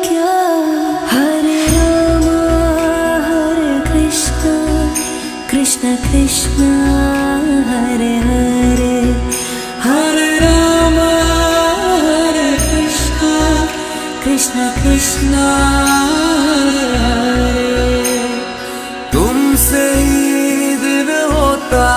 क्या। हरे रामा हरे कृष्णा कृष्ण कृष्ण हरे हरे, हरे रामा हरे कृष्णा कृष्ण कृष्ण हरे हरे। तुमसे ही दिन होता